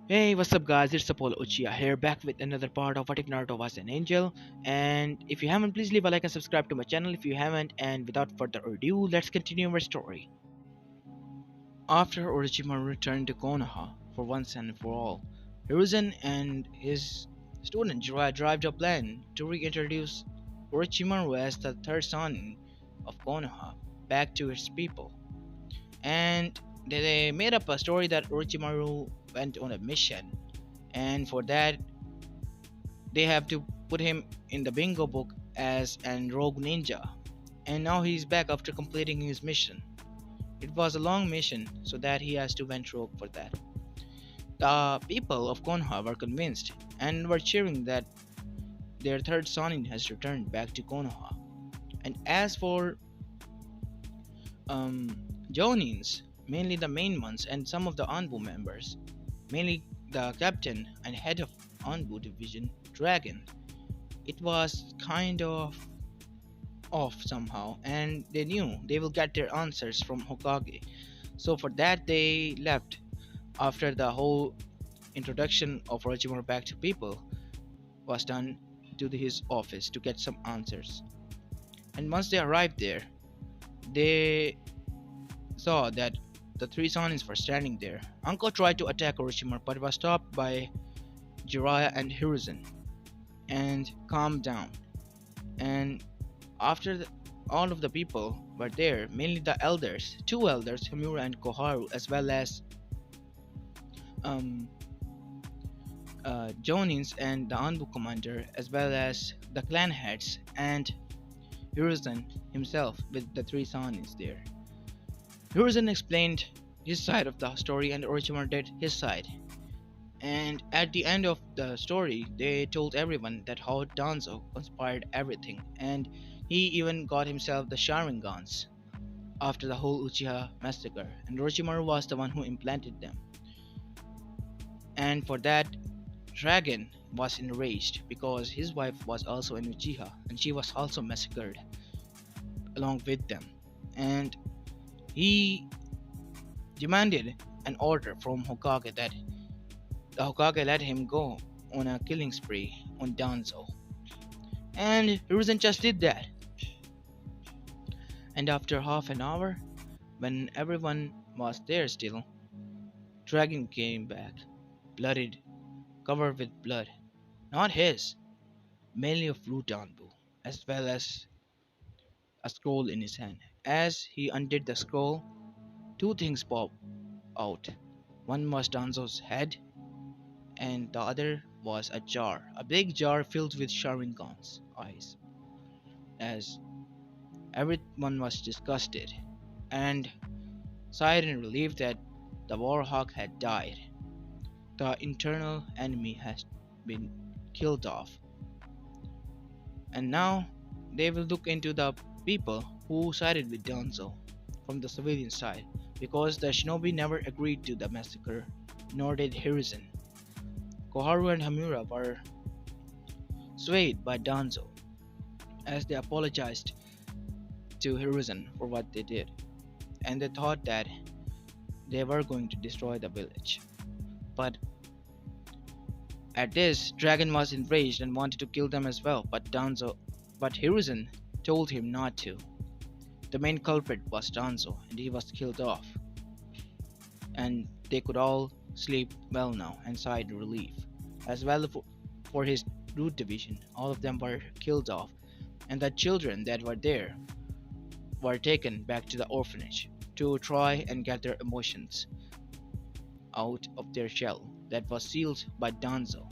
Hey, what's up, guys? It's Apollo Uchiha here, back with another part of What If Naruto Was an Angel. And if you haven't, please leave a like and subscribe to my channel if you haven't. And without further ado, let's continue our story. After Orochimaru returned to Konoha for once and for all, Hiruzen and his student Jiraiya derived a plan to reintroduce Orochimaru as the third son of Konoha back to his people. And they made up a story that Orochimaru went on a mission, and for that they have to put him in the bingo book as an rogue ninja. And now he's back after completing his mission. It was a long mission, so that he has to went rogue for that. The people of Konoha were convinced and were cheering that their third Sonin has returned back to Konoha. And as for Jonins, mainly the main ones and some of the Anbu members, mainly the captain and head of Anbu division, Dragon, it was kind of off somehow, and they knew they will get their answers from Hokage. So for that, they left after the whole introduction of Orochimaru back to people was done to his office to get some answers. And once they arrived there, they saw that the three Sanins were standing there. Uncle tried to attack Orochimaru but was stopped by Jiraiya and Hiruzen and calmed down. And after all of the people were there, mainly the elders, two elders, Hamura and Koharu, as well as um, Jonins and the Anbu commander, as well as the clan heads and Hiruzen himself with the three Sanins there. Hiruzen explained his side of the story and Orochimaru did his side. And at the end of the story, they told everyone that how Danzo conspired everything, and he even got himself the Sharingans after the whole Uchiha massacre, and Orochimaru was the one who implanted them. And for that, Dragon was enraged because his wife was also an Uchiha, and she was also massacred along with them. And he demanded an order from Hokage that the Hokage let him go on a killing spree on Danzo. And Hiruzen just did that. And after half an hour, when everyone was there still, Dragon came back, blooded, covered with blood. Not his, mainly of Blue Danbu, as well as a scroll in his hand. As he undid the scroll, two things popped out. One was Danzo's head, and the other was a jar, a big jar filled with Sharingan's eyes. As everyone was disgusted and sighed in relief that the Warhawk had died. The internal enemy has been killed off, and now they will look into the people who sided with Danzo from the civilian side because the shinobi never agreed to the massacre, nor did Hiruzen. Koharu and Hamura were swayed by Danzo as they apologized to Hiruzen for what they did, and they thought that they were going to destroy the village. But at this, Dragon was enraged and wanted to kill them as well, but Hiruzen told him not to. The main culprit was Danzo, and he was killed off, and they could all sleep well now and sigh in relief. As well for his root division, all of them were killed off, and the children that were there were taken back to the orphanage to try and get their emotions out of their shell that was sealed by Danzo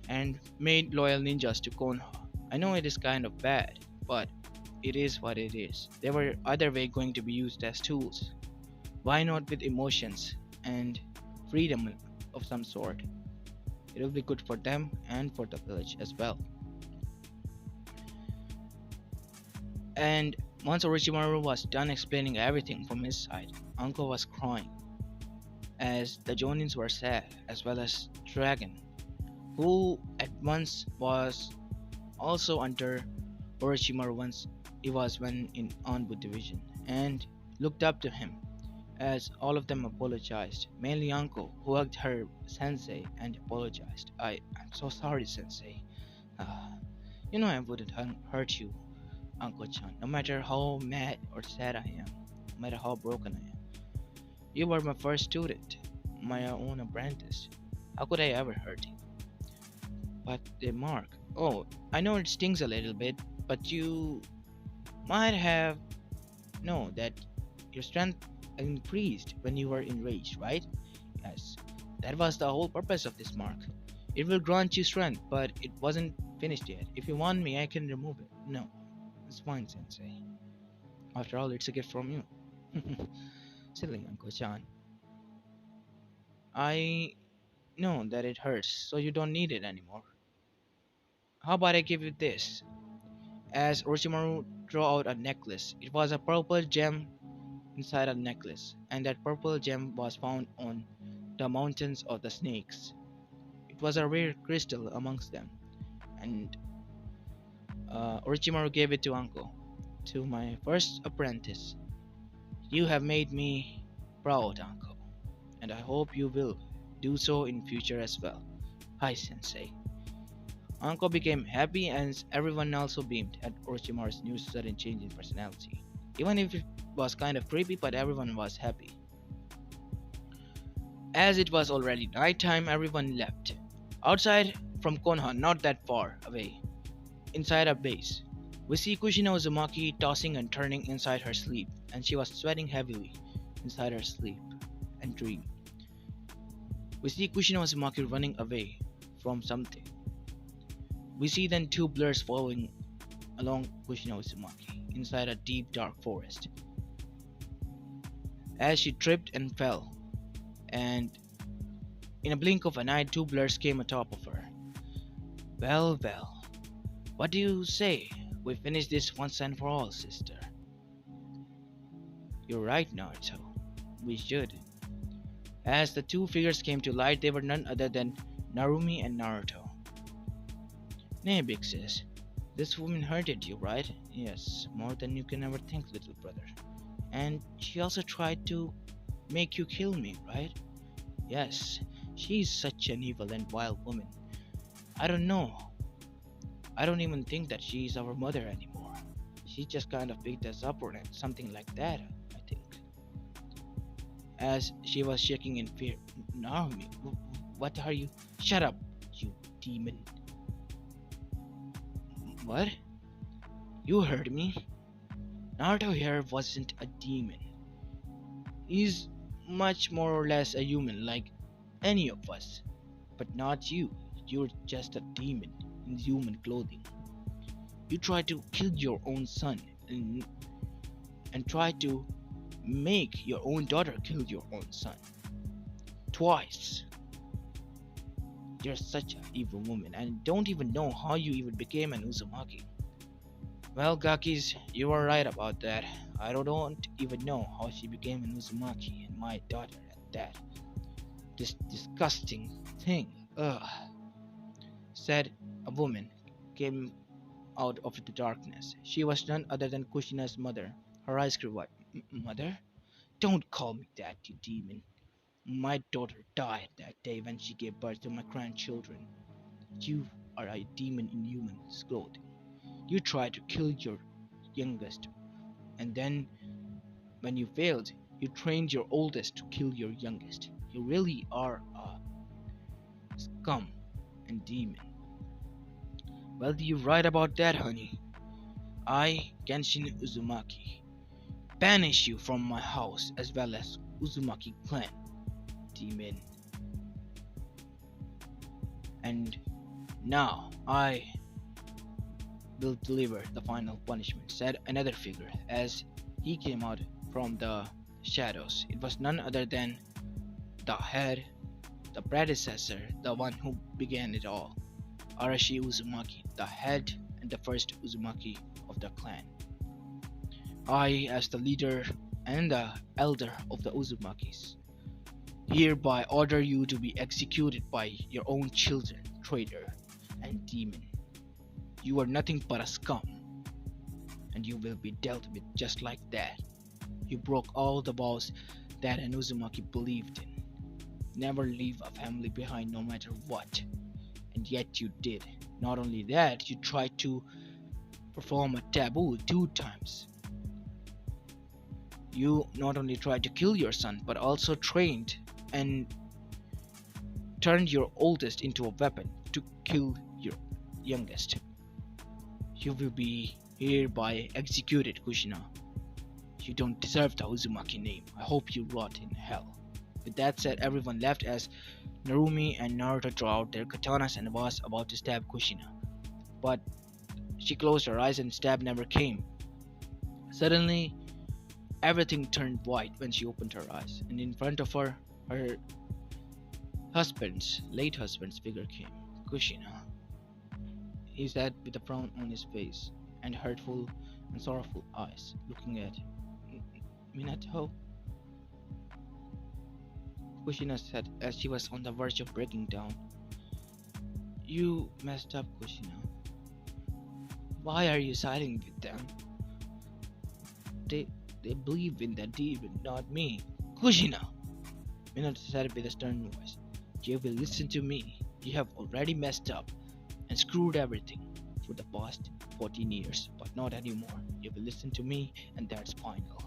and made loyal ninjas to Konoha. I know it is kind of bad, but it is what it is. They were either way going to be used as tools. Why not with emotions and freedom of some sort? It will be good for them and for the village as well. And once Orochimaru was done explaining everything from his side, Uncle was crying, as the Jonins were sad, as well as Dragon, who at once was also under Orochimaru once he was when in Anbu division, and looked up to him as all of them apologized, mainly Uncle, who hugged her sensei and apologized. I'm so sorry, sensei. Ah, you know I wouldn't hurt you, Uncle Chan, no matter how mad or sad I am, no matter how broken I am. You were my first student, my own apprentice. How could I ever hurt you? But the mark. Oh, I know it stings a little bit, but you might have known that your strength increased when you were enraged, right? Yes, that was the whole purpose of this mark. It will grant you strength, but it wasn't finished yet. If you want me, I can remove it. No, it's fine, Sensei. After all, it's a gift from you. Silly Uncle Chan. I know that it hurts, so you don't need it anymore. How about I give you this? As Orochimaru drew out a necklace, it was a purple gem inside a necklace, and that purple gem was found on the mountains of the snakes. It was a rare crystal amongst them, and Orochimaru gave it to Uncle, to my first apprentice. You have made me proud, Uncle, and I hope you will do so in future as well. Hi, Sensei. Uncle became happy and everyone also beamed at Orochimaru's new sudden change in personality. Even if it was kind of creepy, but everyone was happy. As it was already nighttime, everyone left. Outside from Konoha, not that far away, inside a base, we see Kushina Uzumaki tossing and turning inside her sleep, and she was sweating heavily inside her sleep and dream. We see Kushina Uzumaki running away from something. We see then two blurs following along Kushina Uzumaki inside a deep dark forest. As she tripped and fell, and in a blink of an eye, two blurs came atop of her. Well, well, what do you say? We finish this once and for all, sister. You're right, Naruto. We should. As the two figures came to light, they were none other than Narumi and Naruto. Nay, big sis. This woman hurted you, right? Yes, more than you can ever think, little brother. And she also tried to make you kill me, right? Yes, she's such an evil and wild woman. I don't know. I don't even think that she's our mother anymore. She just kind of picked us up or something like that, I think. As she was shaking in fear. Naomi, what are you? Shut up, you demon. What? You heard me? Naruto here wasn't a demon. He's much more or less a human like any of us. But not you. You're just a demon in human clothing. You tried to kill your own son and tried to make your own daughter kill your own son. Twice. You're such an evil woman and don't even know how you even became an Uzumaki. Well, Gakis, you are right about that. I don't even know how she became an Uzumaki and my daughter at that. This disgusting thing. Ugh. Said a woman came out of the darkness. She was none other than Kushina's mother. Her eyes grew wide. Mother? Don't call me that, you demon. My daughter died that day when she gave birth to my grandchildren. You are a demon in human's clothing. You tried to kill your youngest, and then, when you failed, you trained your oldest to kill your youngest. You really are a scum and demon. Well, you're right about that, honey. I, Genshin Uzumaki, banish you from my house as well as Uzumaki clan, demon. And now I will deliver the final punishment, said another figure as he came out from the shadows. It was none other than the head, the predecessor, the one who began it all, Arashi Uzumaki, the head and the first Uzumaki of the clan. I, as the leader and the elder of the Uzumakis, hereby order you to be executed by your own children, traitor and demon. You are nothing but a scum, and you will be dealt with just like that. You broke all the vows that an Uzumaki believed in. Never leave a family behind no matter what. And yet you did. Not only that, you tried to perform a taboo 2 times. You not only tried to kill your son, but also trained and turned your oldest into a weapon to kill your youngest. You will be hereby executed, Kushina. You don't deserve the Uzumaki name. I hope you rot in hell. With that said, everyone left as Narumi and Naruto drew out their katanas and was about to stab Kushina. But she closed her eyes and stab never came. Suddenly, everything turned white when she opened her eyes, and in front of her, her late husband's figure came. Kushina, he said with a frown on his face and hurtful and sorrowful eyes, looking at Minato. Kushina said as she was on the verge of breaking down. You messed up, Kushina. Why are you siding with them? They they believe in that demon, not me. Kushina! Minato said with a stern voice. You will listen to me. You have already messed up and screwed everything for the past 14 years, but not anymore. You will listen to me, and that's final.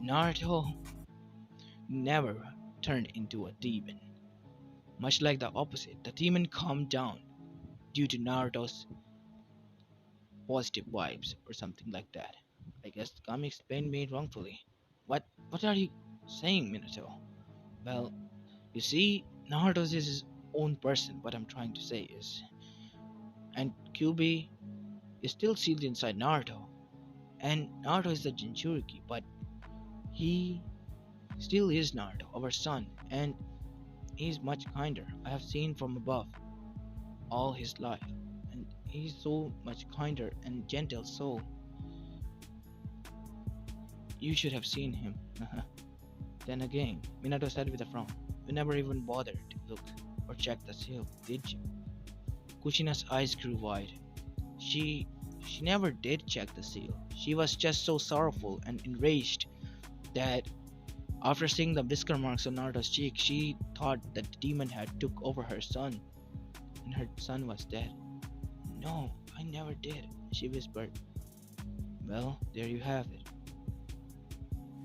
Naruto never turned into a demon. Much like the opposite, the demon calmed down due to Naruto's positive vibes or something like that. I guess Kami explained me wrongfully. What are you saying, Minato? Well, you see, Naruto is his own person. What I'm trying to say is, and Kyuubi is still sealed inside Naruto, and Naruto is the Jinchuriki, but he still is Naruto, our son, and he's much kinder. I have seen from above all his life, and he's so much kinder and gentle. So you should have seen him. Then again, Minato said with a frown, "You never even bothered to look or check the seal, did you?" Kushina's eyes grew wide. She never did check the seal. She was just so sorrowful and enraged that after seeing the whisker marks on Naruto's cheek, she thought that the demon had took over her son, and her son was dead. No, I never did, she whispered. Well, there you have it.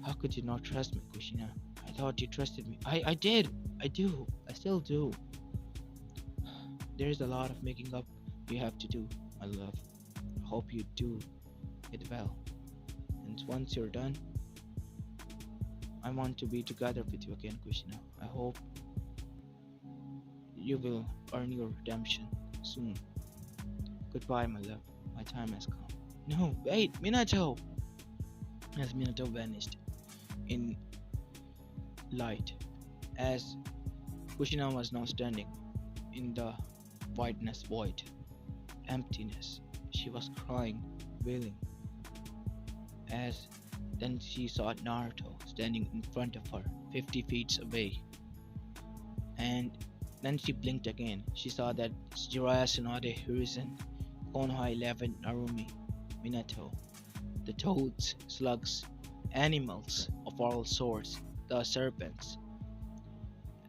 How could you not trust me, Kushina? I thought you trusted me. I did. I do. I still do. There's a lot of making up you have to do, my love. I hope you do it well. And once you're done, I want to be together with you again, Kushina. I hope you will earn your redemption soon. Goodbye, my love. My time has come. No, wait, Minato! As Minato vanished in light, as Kushina was now standing in the whiteness void, emptiness. She was crying, wailing, as then she saw Naruto standing in front of her, 50 feet away. And then she blinked again. She saw that Jiraiya, Tsunade, Hiruzen, Konoha 11, Narumi, Minato, the toads, slugs, animals of all sorts, the serpents,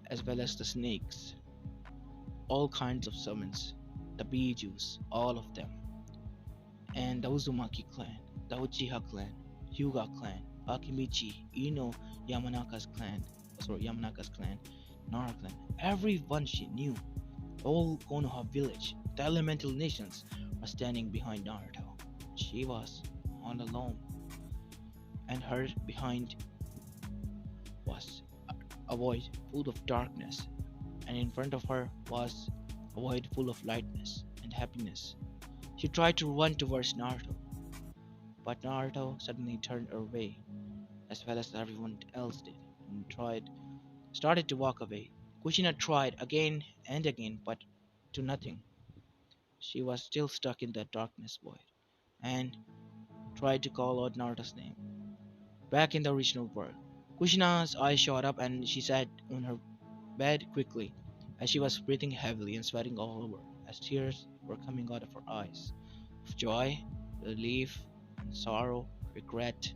as well as the snakes, all kinds of summons, the Bijus, all of them, and the Uzumaki clan, the Uchiha clan, Hyuga clan, Akimichi, Ino, Yamanaka's clan, Nara clan, everyone she knew, all Konoha village, the elemental nations were standing behind Naruto. She was all alone, and her behind was a void full of darkness, and in front of her was a void full of lightness and happiness. She tried to run towards Naruto, but Naruto suddenly turned her way, as well as everyone else did, and started to walk away. Kushina tried again and again, but to nothing. She was still stuck in that darkness void, and tried to call out Naruto's name. Back in the original world, Kushina's eyes shot up and she sat on her bed quickly, as she was breathing heavily and sweating all over, as tears were coming out of her eyes. Of joy, relief, and sorrow, regret.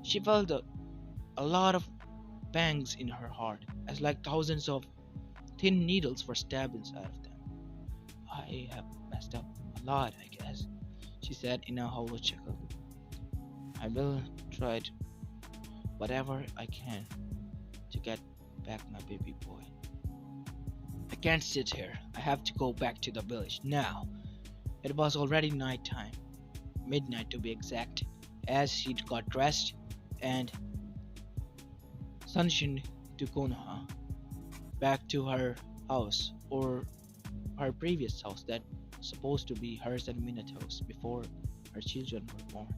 She felt a lot of bangs in her heart, as like thousands of thin needles were stabbed inside of them. I have messed up a lot, I guess, she said in a hollow chuckle. I will try whatever I can to get back my baby boy. I can't sit here. I have to go back to the village now. It was already night time, midnight to be exact, as she got dressed and Sunshin to Konoha, back to her house, or her previous house that supposed to be hers and Minato's before her children were born.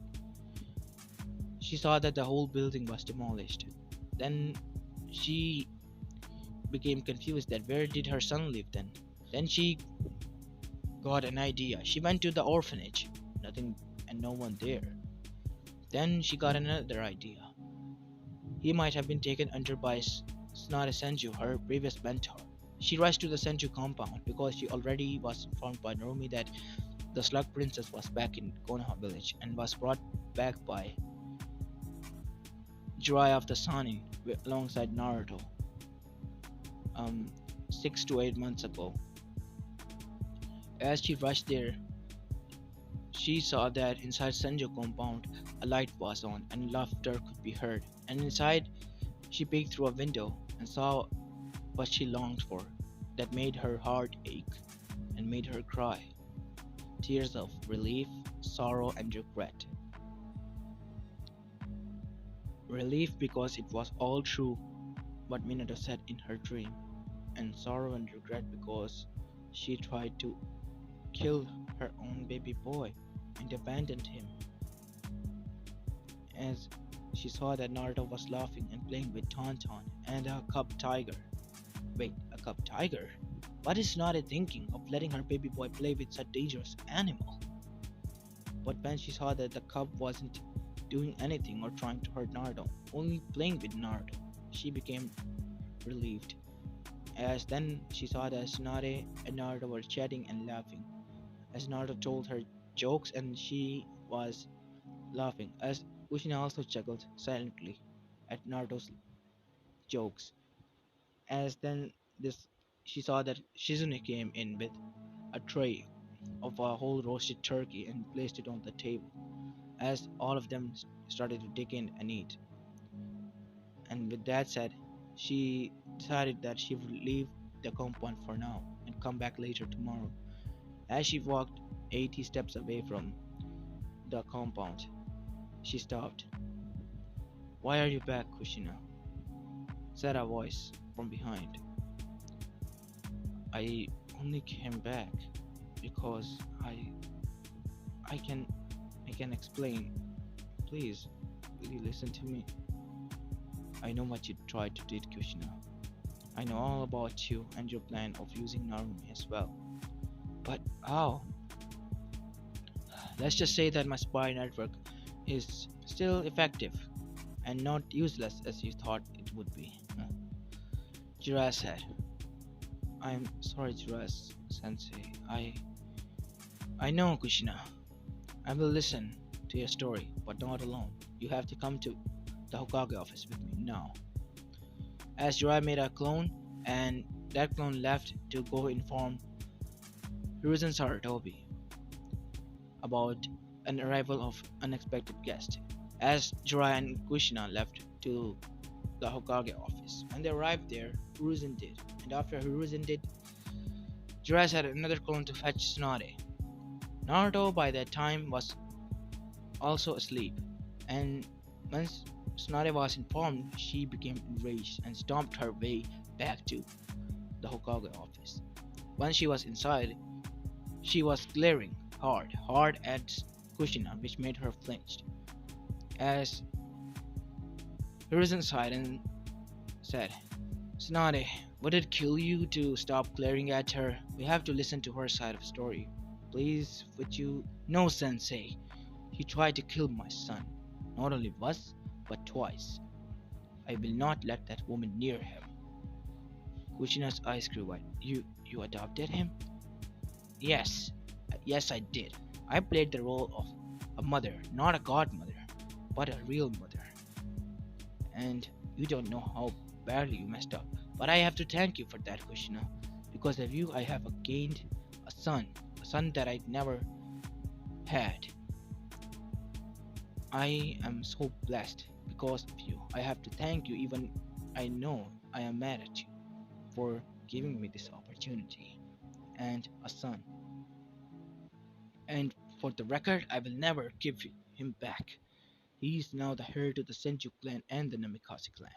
She saw that the whole building was demolished. Then she became confused that where did her son live then? Then she got an idea. She went to the orphanage. Nothing and no one there. Then she got another idea. He might have been taken under by Tsunade Senju, her previous mentor. She rushed to the Senju compound because she already was informed by Narumi that the Slug Princess was back in Konoha village and was brought back by Jiraiya of the Sanin alongside Naruto 6 to 8 months ago. As she rushed there, she saw that inside Senju compound a light was on and laughter could be heard. And inside, she peeked through a window and saw what she longed for, that made her heart ache and made her cry. Tears of relief, sorrow, and regret. Relief because it was all true what Minato said in her dream, and sorrow and regret because she tried to kill her own baby boy and abandoned him. As she saw that Naruto was laughing and playing with Tauntaun and a cub tiger. Wait, a cub tiger? What is Naruto thinking of letting her baby boy play with such dangerous animal? But when she saw that the cub wasn't doing anything or trying to hurt Naruto, only playing with Naruto, she became relieved. As then she saw that Tsunade and Naruto were chatting and laughing, as Naruto told her jokes and she was laughing, as Kushina also chuckled silently at Naruto's jokes. As then this she saw that Shizune came in with a tray of a whole roasted turkey and placed it on the table, as all of them started to dig in and eat. And with that said, she decided that she would leave the compound for now and come back later tomorrow. As she walked 80 steps away from the compound, she stopped. Why are you back, Kushina? Said a voice from behind. I only came back because I can explain. Please, will you listen to me? I know what you tried to do, Kushina. I know all about you and your plan of using Narumi as well. But how? Let's just say that my spy network is still effective and not useless as you thought it would be. Jiraiya said. I'm sorry, Jiraiya sensei. I know, Kushina. I will listen to your story, but not alone. You have to come to the Hokage office with me now. As Jiraiya made a clone, and that clone left to go inform Hiruzen Sarutobi about an arrival of unexpected guest. As Jiraiya and Kushina left to the Hokage office, when they arrived there, Hiruzen did, and after Hiruzen did, Jiraiya had another clone to fetch Tsunade. Naruto by that time was also asleep, and once Tsunade was informed, she became enraged and stomped her way back to the Hokage office. Once she was inside, she was glaring hard at Kushina, which made her flinch. As Hiruzen sighed and said, Tsunade, would it kill you to stop glaring at her? We have to listen to her side of the story. Please, would you? No, sensei. He tried to kill my son. Not only once, but twice. I will not let that woman near him. Kushina's eyes grew wide. You adopted him? Yes. Yes, I did. I played the role of a mother, not a godmother, but a real mother. and you don't know how badly you messed up. But I have to thank you for that, Kushina. Because of you, I have gained a son that I never had. I am so blessed because of you. I have to thank you, even I know I am mad at you for giving me this opportunity and a son. And for the record, I will never give him back. He is now the heir to the Senju clan and the Namikaze clan.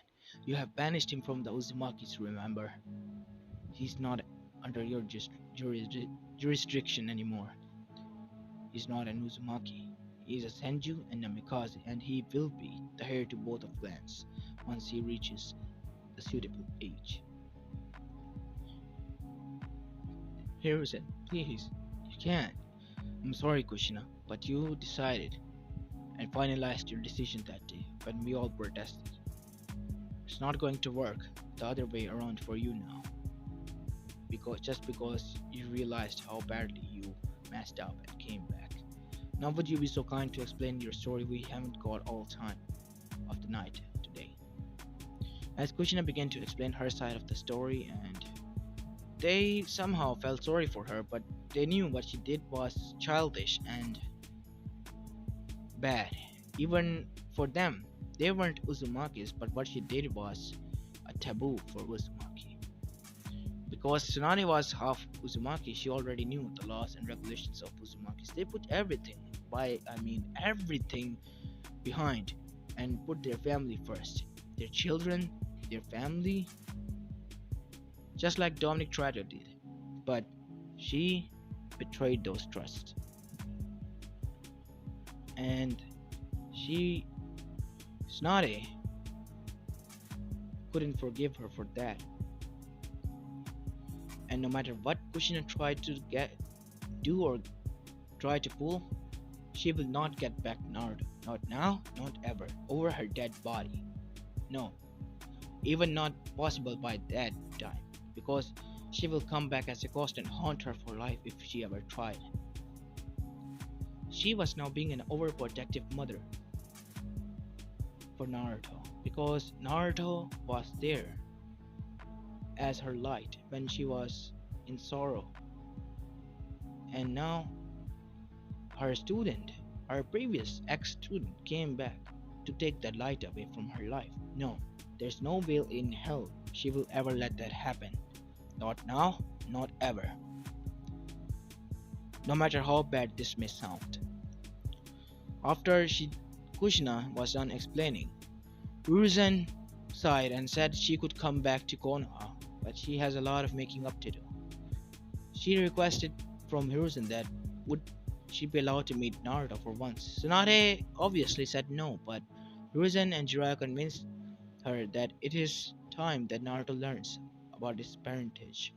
You have banished him from the Uzumakis, remember? He's not under your jurisdiction anymore. He's not an Uzumaki. He is a Senju and Namikaze, and he will be the heir to both of clans once he reaches the suitable age. Hiruzen, please, you can't. I'm sorry, Kushina, but you decided and finalized your decision that day when we all protested. It's not going to work the other way around for you now. Because you realized how badly you messed up and came back. Now would you be so kind to explain your story? We haven't got all time of the night today. As Kushina began to explain her side of the story, and they somehow felt sorry for her, but they knew what she did was childish and bad. Even for them, they weren't Uzumakis, but what she did was a taboo for Uzumaki. Because Tsunade was half Uzumaki, she already knew the laws and regulations of Uzumakis. They put everything behind and put their family first. Their children, their family, just like Dominic Trato did. But she betrayed those trusts. And Tsunade couldn't forgive her for that. And no matter what Kushina tried to do or try to pull, she will not get back Naruto. Not now, not ever. Over her dead body. No. Even not possible by that time. Because she will come back as a ghost and haunt her for life if she ever tried. She was now being an overprotective mother for Naruto. Because Naruto was there as her light when she was in sorrow. And now her student, her previous ex-student, came back to take that light away from her life. No, there's no will in hell she will ever let that happen. Not now, not ever. No matter how bad this may sound. After Kushina was done explaining, Hiruzen sighed and said she could come back to Konoha, but she has a lot of making up to do. She requested from Hiruzen that would she be allowed to meet Naruto for once. Tsunade obviously said no, but Hiruzen and Jiraiya convinced her that it is time that Naruto learns about his parentage.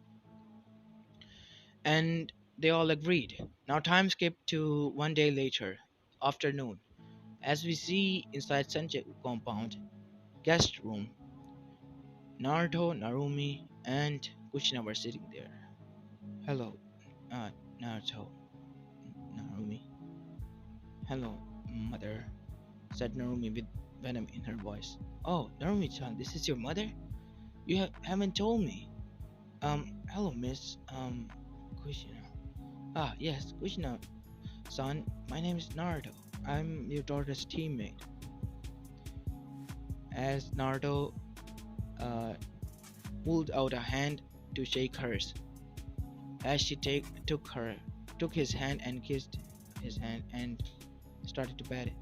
And they all agreed. Now time skipped to one day later, afternoon, as we see inside Senju compound, guest room. Naruto, Narumi, and Kushina were sitting there. Hello, Naruto, Narumi. Hello, mother, said Narumi with venom in her voice. Oh, Narumi-chan, this is your mother? You haven't told me. Hello, Miss, Kushina. Ah, yes, Kushina-san, my name is Naruto. I'm your daughter's teammate. As Naruto pulled out a hand to shake hers. As she took his hand and kissed his hand and started to pat it.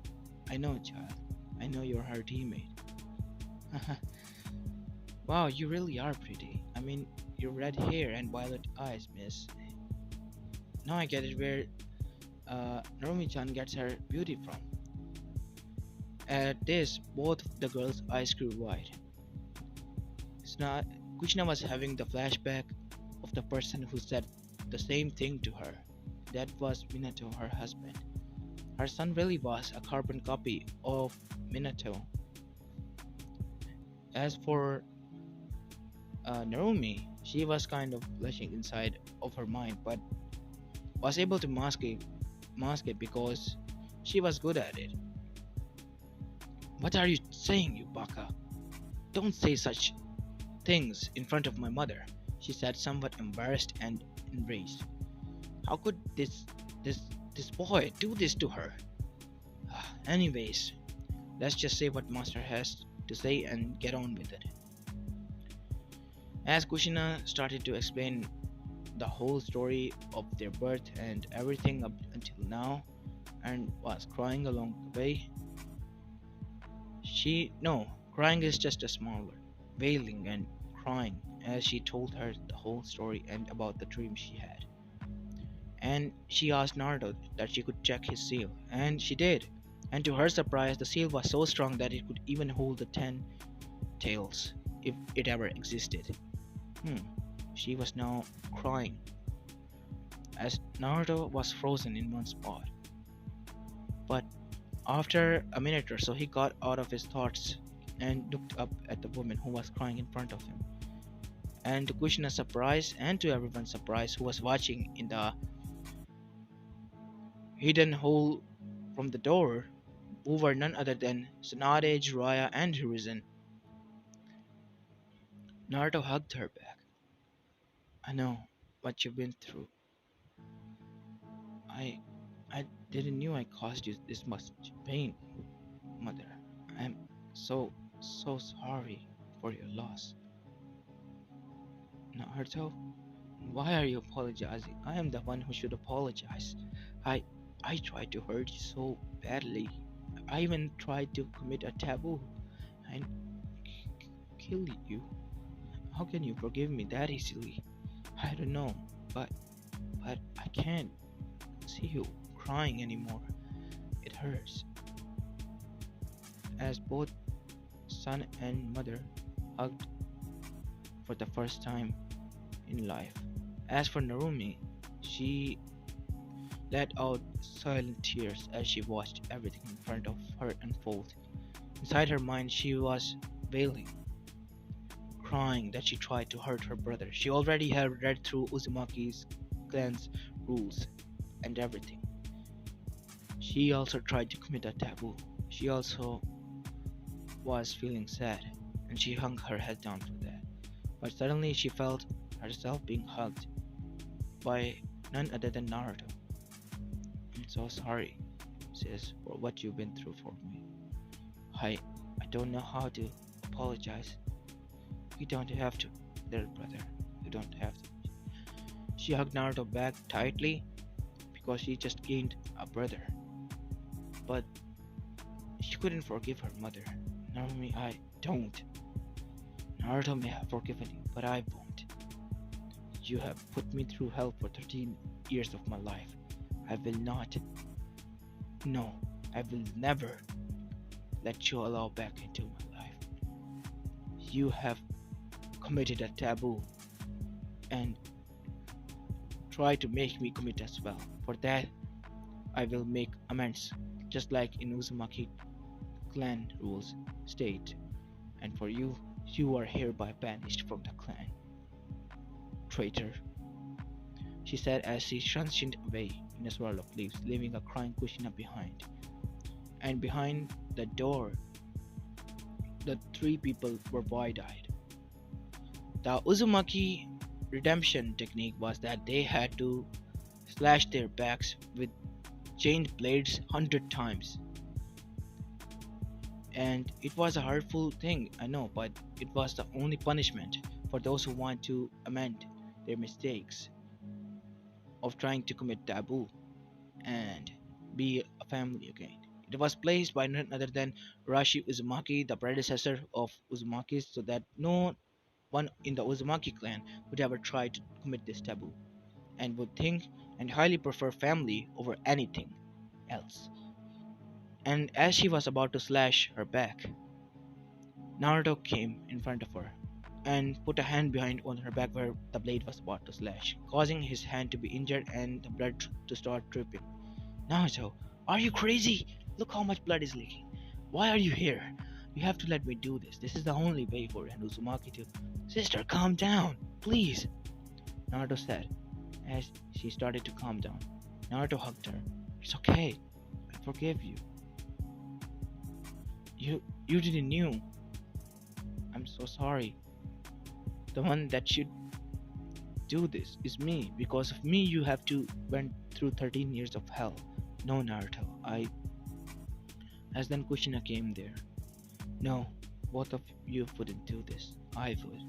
I know, child. I know you're her teammate. Wow, you really are pretty. I mean, your red hair and violet eyes, miss. Now I get it where Narumi-chan gets her beauty from. At this, both the girls' eyes grew wide. Kushina was having the flashback of the person who said the same thing to her. That was Minato, her husband. Her son really was a carbon copy of Minato. As for Narumi, she was kind of blushing inside of her mind, but was able to mask it because she was good at it. What are you saying, you baka? Don't say such things in front of my mother, she said, somewhat embarrassed and enraged. How could this this boy do this to her? Anyways, let's just say what Master has to say and get on with it. As Kushina started to explain the whole story of their birth and everything up until now, and was crying along the way, no, crying is just a small word, wailing and crying as she told her the whole story and about the dream she had. And she asked Naruto that she could check his seal, and she did. And to her surprise, the seal was so strong that it could even hold the 10 tails, if it ever existed. Hmm, she was now crying, as Naruto was frozen in one spot. But after a minute or so, he got out of his thoughts and looked up at the woman who was crying in front of him. And to Kushina's surprise, and to everyone's surprise who was watching in the hidden hole from the door, who were none other than Tsunade, Jiraiya, and Hiruzen, Naruto hugged her back. I know what you've been through. I I didn't knew I caused you this much pain, mother. I'm so sorry for your loss. Naruto, why are you apologizing? I am the one who should apologize. I I tried to hurt you so badly. I even tried to commit a taboo and kill you. How can you forgive me that easily? I don't know, but I can't see you crying anymore. It hurts. As both son and mother hugged for the first time in life. As for Narumi, she let out silent tears as she watched everything in front of her unfold. Inside her mind, she was wailing, crying that she tried to hurt her brother. She already had read through Uzumaki's clan's rules and everything. She also tried to commit a taboo. She also was feeling sad, and she hung her head down for that. But suddenly she felt herself being hugged by none other than Naruto. I'm so sorry, sis, for what you've been through for me. I I don't know how to apologize. You don't have to, little brother. You don't have to. She hugged Naruto back tightly because she just gained a brother. But she couldn't forgive her mother. Narumi, I don't. Naruto may have forgiven you, but I won't. You have put me through hell for 13 years of my life. I will not. No, I will never let you allow back into my life. You have committed a taboo and try to make me commit as well. For that, I will make amends, just like in Uzumaki clan rules state. And for you, you are hereby banished from the clan. Traitor, she said as she transitioned away in a swirl of leaves, leaving a crying Kushina behind. And behind the door, the three people were wide-eyed. The Uzumaki redemption technique was that they had to slash their backs with chained blades 100 times. And it was a hurtful thing, I know, but it was the only punishment for those who want to amend their mistakes of trying to commit taboo and be a family again. It was placed by none other than Rashi Uzumaki, the predecessor of Uzumaki, so that no one in the Uzumaki clan would ever try to commit this taboo and would think and highly prefer family over anything else. And as she was about to slash her back, Naruto came in front of her and put a hand behind on her back where the blade was about to slash, causing his hand to be injured and the blood to start dripping. Naruto, are you crazy? Look how much blood is leaking. Why are you here? You have to let me do this. This is the only way for an Uzumaki to. Sister, calm down, please, Naruto said as she started to calm down. Naruto hugged her. It's okay. I forgive you. You didn't knew. I'm so sorry. The one that should do this is me. Because of me, you have to went through 13 years of hell. No, Naruto. As then Kushina came there. No, both of you wouldn't do this. I would.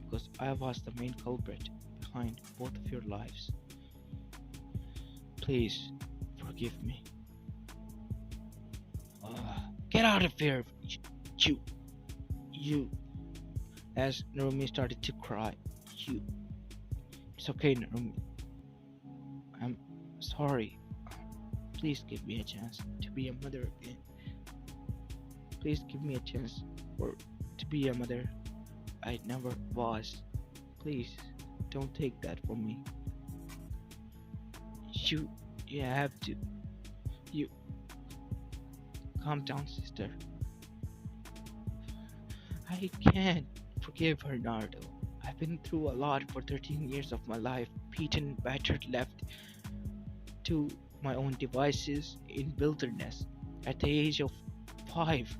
Because I was the main culprit behind both of your lives. Please, forgive me. Get out of here, you, you. As Narumi started to cry, you. It's okay, Narumi. I'm sorry. Please give me a chance to be a mother again. Please give me a chance for to be a mother I never was. Please don't take that from me. You, you have to. You, calm down, sister. I can't forgive her, Naruto. I've been through a lot for 13 years of my life, beaten, battered, left to my own devices in wilderness. At the age of 5,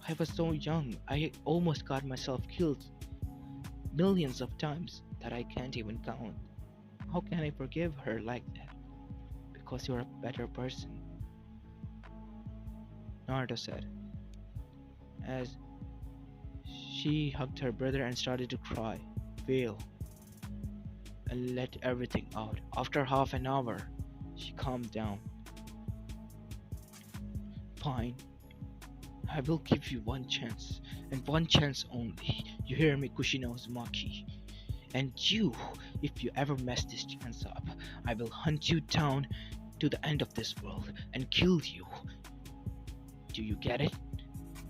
I was so young, I almost got myself killed millions of times that I can't even count. How can I forgive her like that? Because you're a better person, Naruto said, as she hugged her brother and started to cry, wail, and let everything out. After half an hour, she calmed down. Fine, I will give you one chance, and one chance only. You hear me, Kushina Uzumaki? And you, if you ever mess this chance up, I will hunt you down to the end of this world and kill you. Do you get it?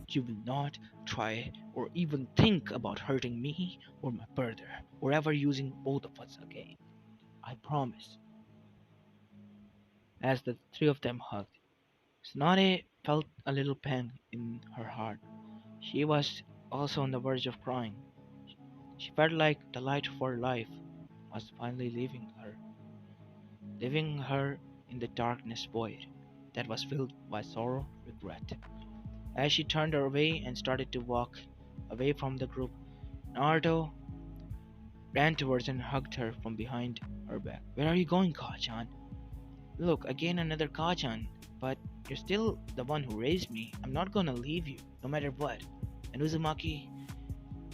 You will not try or even think about hurting me or my brother, or ever using both of us again. I promise. As the three of them hugged, Tsunade felt a little pang in her heart. She was also on the verge of crying. She felt like the light of her life was finally leaving her in the darkness void that was filled by sorrow, regret. As she turned away and started to walk away from the group, Naruto ran towards and hugged her from behind her back. Where are you going, Kachan? Look, again another Kachan, but you're still the one who raised me. I'm not gonna leave you, no matter what. And Uzumaki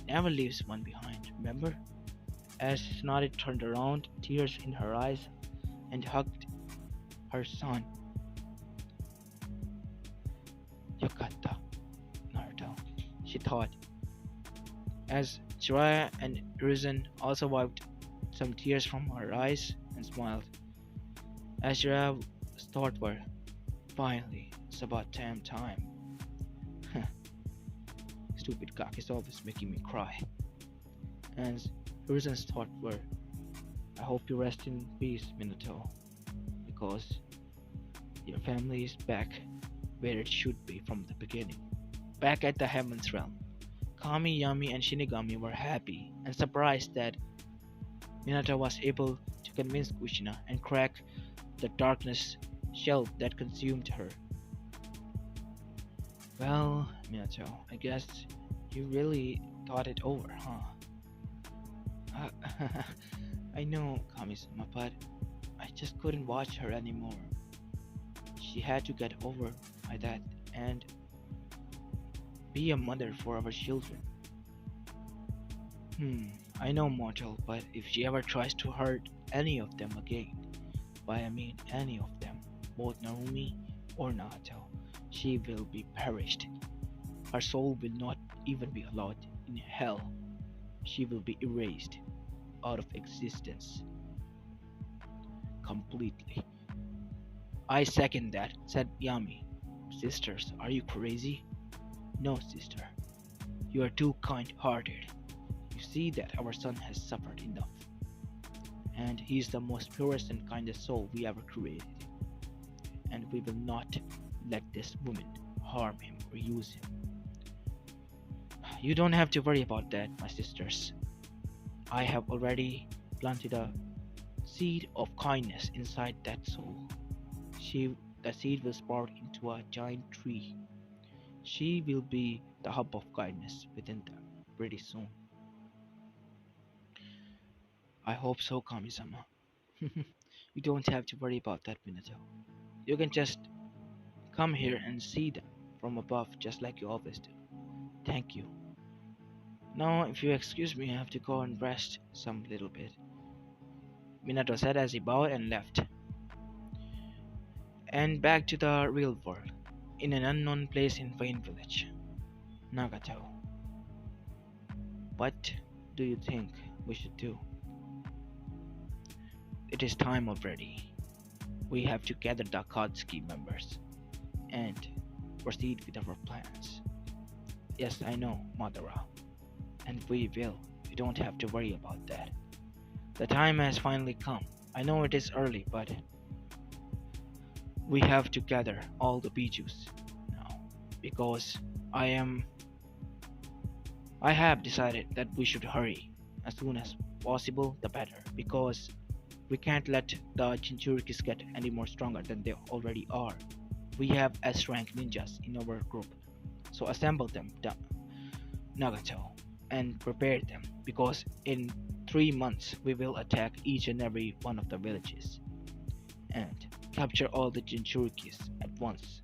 never leaves one behind, remember? As Tsunade turned around, tears in her eyes, and hugged her son. Yokata, Naruto, she thought, as Jiraiya and Risen also wiped some tears from her eyes and smiled. As Jiraiya's thoughts were, finally, it's about damn time. Stupid cock is always making me cry. And Risen's thoughts were, I hope you rest in peace, Minato, because your family is back where it should be from the beginning. Back at the Heaven's Realm. Kami, Yami, and Shinigami were happy and surprised that Minato was able to convince Kushina and crack the darkness shell that consumed her. Well, Minato, I guess you really thought it over, huh? I know, Kami-sama, but I just couldn't watch her anymore. She had to get over my dad and be a mother for our children. I know, mortal, but if she ever tries to hurt any of them again, by I mean any of them, both Narumi or Nato, she will be perished. Her soul will not even be allowed in hell. She will be erased out of existence completely. I second that, said Yami. Sisters, are you crazy? No, sister. You are too kind hearted. You see that our son has suffered enough. And he is the most purest and kindest soul we ever created. And we will not let this woman harm him or use him. You don't have to worry about that, my sisters. I have already planted a seed of kindness inside that soul. The seed will sprout into a giant tree. She will be the hub of kindness within pretty soon. I hope so, Kami-sama. You don't have to worry about that, Minato. You can just come here and see them from above just like you always do. Thank you. Now, if you excuse me, I have to go and rest some little bit. Minato said as he bowed and left. And back to the real world, in an unknown place in Vane Village. Nagato, what do you think we should do? It is time already. We have to gather the Akatsuki members and proceed with our plans. Yes, I know, Madara. And we will. You don't have to worry about that. The time has finally come. I know it is early, but we have to gather all the Bijus now because I have decided that we should hurry as soon as possible the better because we can't let the Jinchurikis get any more stronger than they already are. We have S rank ninjas in our group, so assemble them, Nagato, and prepare them because in 3 months we will attack each and every one of the villages and capture all the Jinchurikis at once.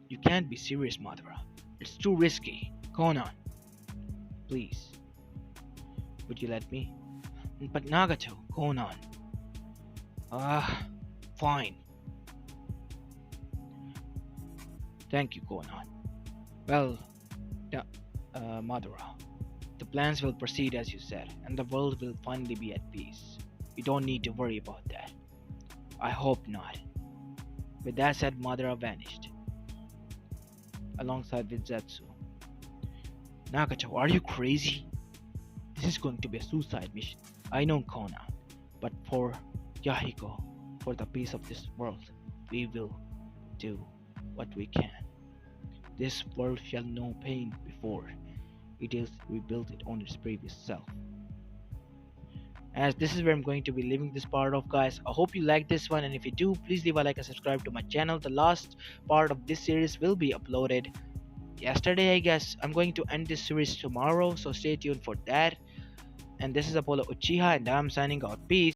You can't be serious, Madara. It's too risky. Konan, please. Would you let me? But Nagato, Konan. Ah, fine. Thank you, Konan. Well, Madara, the plans will proceed as you said, and the world will finally be at peace. You don't need to worry about that. I hope not. With that said, Madara vanished, alongside with Zetsu. Nagato, are you crazy? This is going to be a suicide mission. I know, Konan, but for Yahiko, for the peace of this world, we will do what we can. This world shall know pain before it is rebuilt on its previous self. As this is where I'm going to be leaving this part of, guys. I hope you like this one, and if you do, please leave a like and subscribe to my channel. The last part of this series will be uploaded yesterday, I guess. I'm going to end this series tomorrow, so stay tuned for that. And this is Apollo Uchiha, and I'm signing out. Peace.